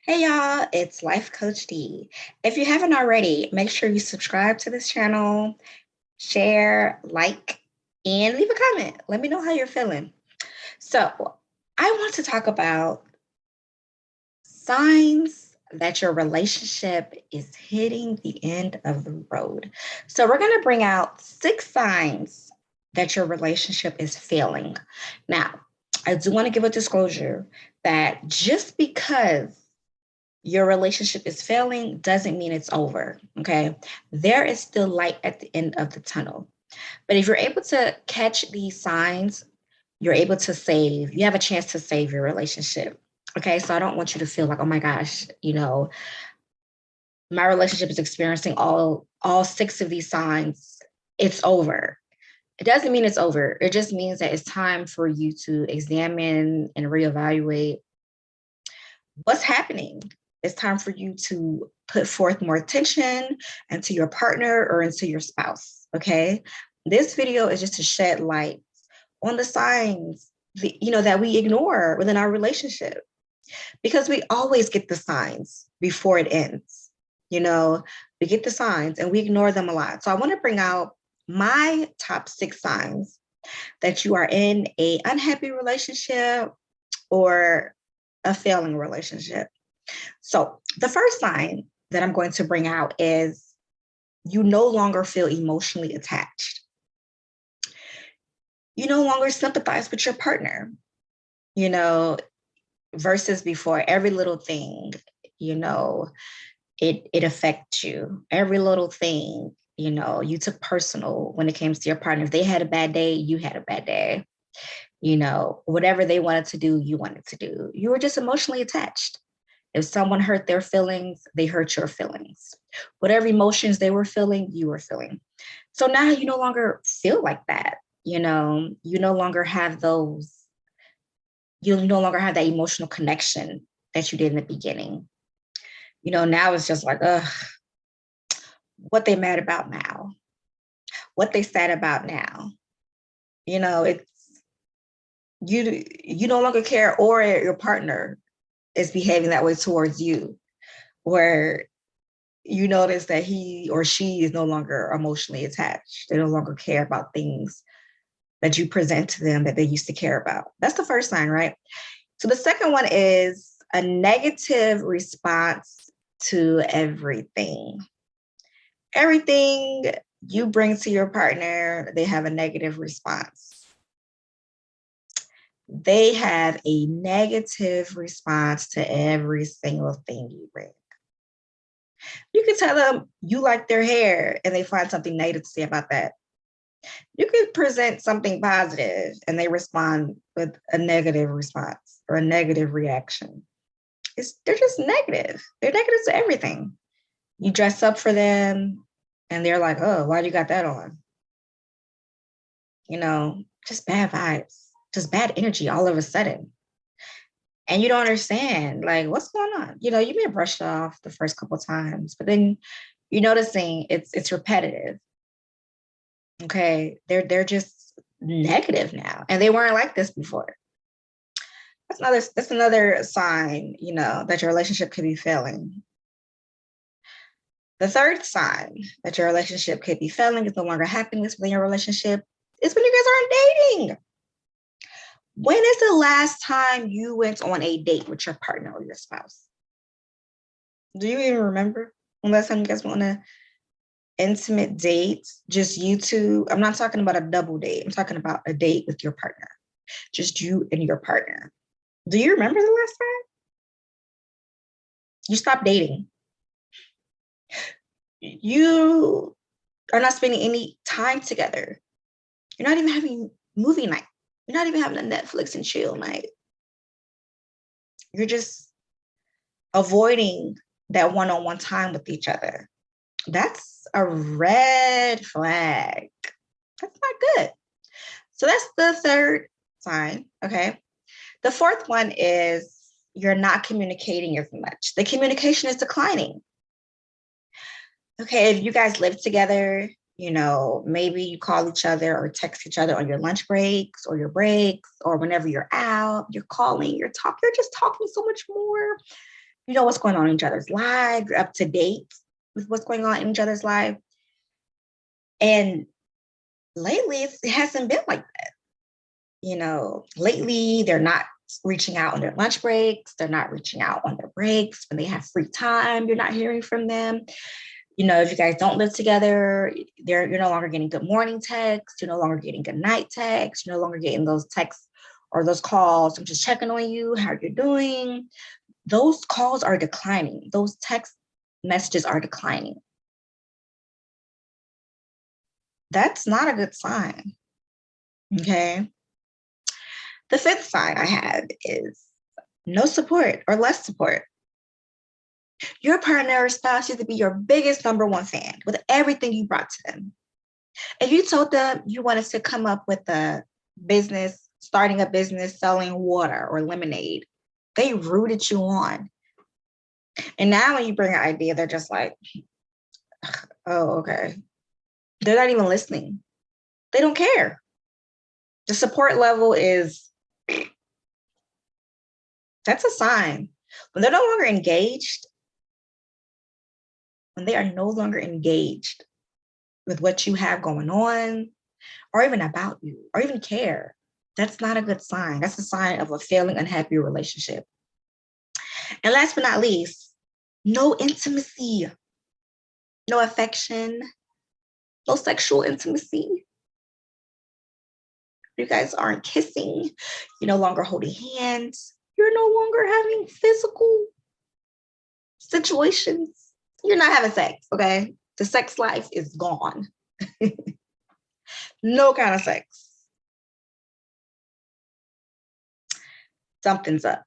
Hey y'all, it's Life Coach D. If you haven't already, make sure you subscribe to this channel, share, like, and leave a comment. Let me know how you're feeling. So, I want to talk about signs that your relationship is hitting the end of the road. So, we're going to bring out 6 signs that your relationship is failing. Now, I do want to give a disclosure that just because your relationship is failing doesn't mean it's over. Okay. There is still light at the end of the tunnel. But if you're able to catch these signs, you're able to you have a chance to save your relationship. Okay. So I don't want you to feel like, oh my gosh, my relationship is experiencing all 6 of these signs. It's over. It doesn't mean it's over. It just means that it's time for you to examine and reevaluate what's happening. It's time for you to put forth more attention into your partner or into your spouse. Okay. This video is just to shed light on the signs that we ignore within our relationship, because we always get the signs before it ends. We get the signs and we ignore them a lot. So I want to bring out my top 6 signs that you are in a unhappy relationship or a failing relationship. So the first sign that I'm going to bring out is you no longer feel emotionally attached. You no longer sympathize with your partner, you know, versus before. Every little thing, it affects you. Every little thing, you took personal when it came to your partner. If they had a bad day, you had a bad day. Whatever they wanted to do, you wanted to do. You were just emotionally attached. If someone hurt their feelings, they hurt your feelings. Whatever emotions they were feeling, you were feeling. So now you no longer feel like that. You no longer have that emotional connection that you did in the beginning. Now it's just like, what they mad about now, what they sad about now. It's you no longer care, or your partner is behaving that way towards you, where you notice that he or she is no longer emotionally attached. They no longer care about things that you present to them that they used to care about. That's the first sign, right? So the second one is a negative response to everything. Everything you bring to your partner, they have a negative response. They have a negative response to every single thing you bring. You can tell them you like their hair and they find something negative to say about that. You can present something positive and they respond with a negative response or a negative reaction. They're just negative. They're negative to everything. You dress up for them and they're like, oh, why do you got that on? Just bad vibes, just bad energy all of a sudden. And you don't understand, like, what's going on? You may brush it off the first couple of times, but then you're noticing it's repetitive. Okay, they're just negative now, and they weren't like this before. That's another sign, that your relationship could be failing. The third sign that your relationship could be failing, is no longer happiness within your relationship, is when you guys aren't dating. When is the last time you went on a date with your partner or your spouse? Do you even remember when last time you guys went on an intimate date, just you two? I'm not talking about a double date. I'm talking about a date with your partner, just you and your partner. Do you remember the last time? You stopped dating. You are not spending any time together. You're not even having movie night. You're not even having a Netflix and chill night. You're just avoiding that one-on-one time with each other. That's a red flag. That's not good. So that's the third sign, okay? The fourth one is you're not communicating as much. The communication is declining. Okay, if you guys live together, maybe you call each other or text each other on your lunch breaks or your breaks, or whenever you're out, you're calling, you're just talking so much more. You know what's going on in each other's lives. You're up to date with what's going on in each other's life. And lately, it hasn't been like that. Lately, they're not reaching out on their lunch breaks. They're not reaching out on their breaks. When they have free time, you're not hearing from them. If you guys don't live together, you're no longer getting good morning texts. You're no longer getting good night texts. You're no longer getting those texts or those calls. I'm just checking on you, how you're doing. Those calls are declining. Those text messages are declining. That's not a good sign. Okay. The fifth sign I have is no support or less support. Your partner or spouse used to be your biggest number one fan with everything you brought to them. If you told them you wanted to come up with starting a business selling water or lemonade, they rooted you on. And now when you bring an idea, they're just like, oh, okay. They're not even listening. They don't care. The support level that's a sign. When they're no longer engaged, when they are no longer engaged with what you have going on, or even about you, or even care, that's not a good sign. That's a sign of a failing, unhappy relationship. And last but not least, no intimacy, no affection, no sexual intimacy. You guys aren't kissing. You're no longer holding hands. You're no longer having physical situations. You're not having sex, okay? The sex life is gone. No kind of sex. Something's up.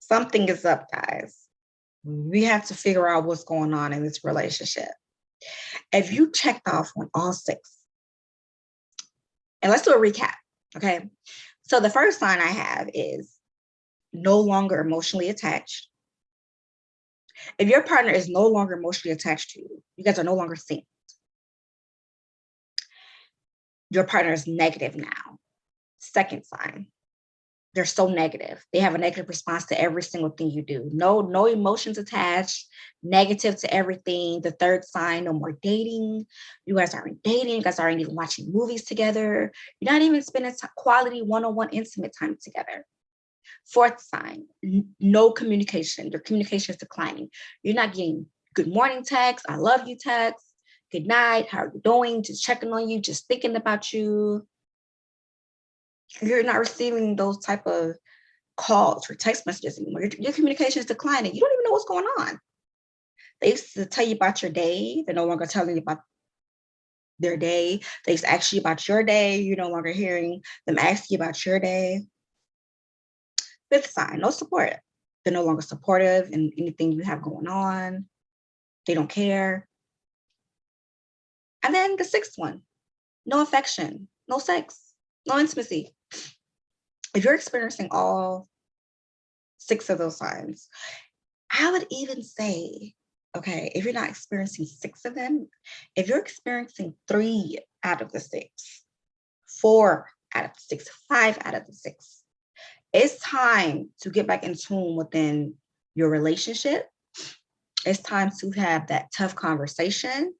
Something is up, guys. We have to figure out what's going on in this relationship. If you checked off on all six, and let's do a recap, okay? So the first sign I have is no longer emotionally attached. If your partner is no longer emotionally attached to you, you guys are no longer synced. Your partner is negative now. Second sign, they're so negative. They have a negative response to every single thing you do. No emotions attached, negative to everything. The third sign, no more dating. You guys aren't dating. You guys aren't even watching movies together. You're not even spending quality one-on-one intimate time together. Fourth sign, no communication. Your communication is declining. You're not getting good morning texts, I love you texts, good night, how are you doing, just checking on you, just thinking about you. You're not receiving those type of calls or text messages anymore. Your communication is declining. You don't even know what's going on. They used to tell you about your day. They're no longer telling you about their day. They used to ask you about your day. You're no longer hearing them ask you about your day. Fifth sign, no support. They're no longer supportive in anything you have going on. They don't care. And then the sixth one, no affection, no sex, no intimacy. If you're experiencing all six of those signs, I would even say, okay, if you're not experiencing six of them, if you're experiencing 3 out of the 6, 4 out of the 6, 5 out of the 6, it's time to get back in tune within your relationship. It's time to have that tough conversation.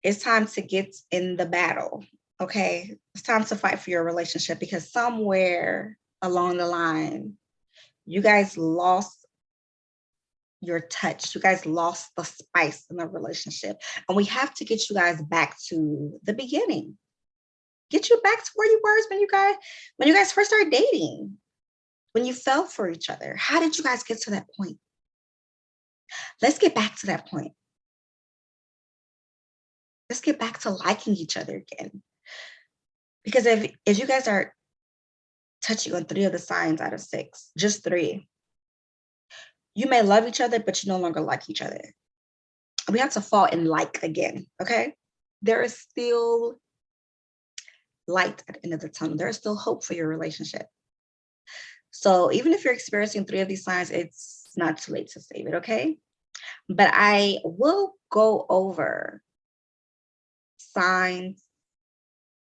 It's time to get in the battle, okay? It's time to fight for your relationship because somewhere along the line, you guys lost your touch. You guys lost the spice in the relationship. And we have to get you guys back to the beginning. Get you back to where you were when you guys first started dating, when you fell for each other. How did you guys get to that point? Let's get back to that point. Let's get back to liking each other again. Because if you guys are touching on 3 of the signs out of 6, just 3, you may love each other, but you no longer like each other. We have to fall in like again, okay? There is still light at the end of the tunnel. There is still hope for your relationship. So even if you're experiencing 3 of these signs, it's not too late to save it, okay? But I will go over signs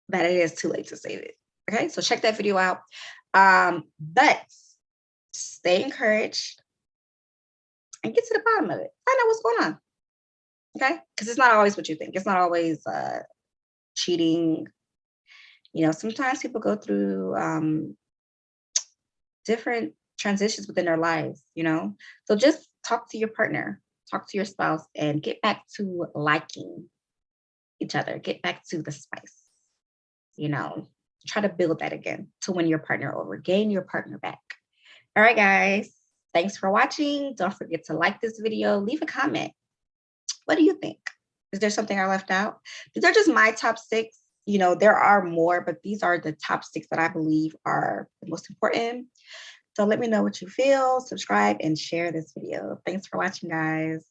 that it is too late to save it. Okay, so check that video out. But Stay encouraged and get to the bottom of it. Find out what's going on. Okay. Because it's not always what you think. It's not always cheating. Sometimes people go through different transitions within their lives. So just talk to your partner, talk to your spouse, and get back to liking each other, get back to the spice, you know, try to build that again to win your partner over, gain your partner back. All right, guys. Thanks for watching. Don't forget to like this video, leave a comment. What do you think? Is there something I left out? These are just my top 6. There are more, but these are the top 6 that I believe are the most important. So let me know what you feel, subscribe, and share this video. Thanks for watching, guys.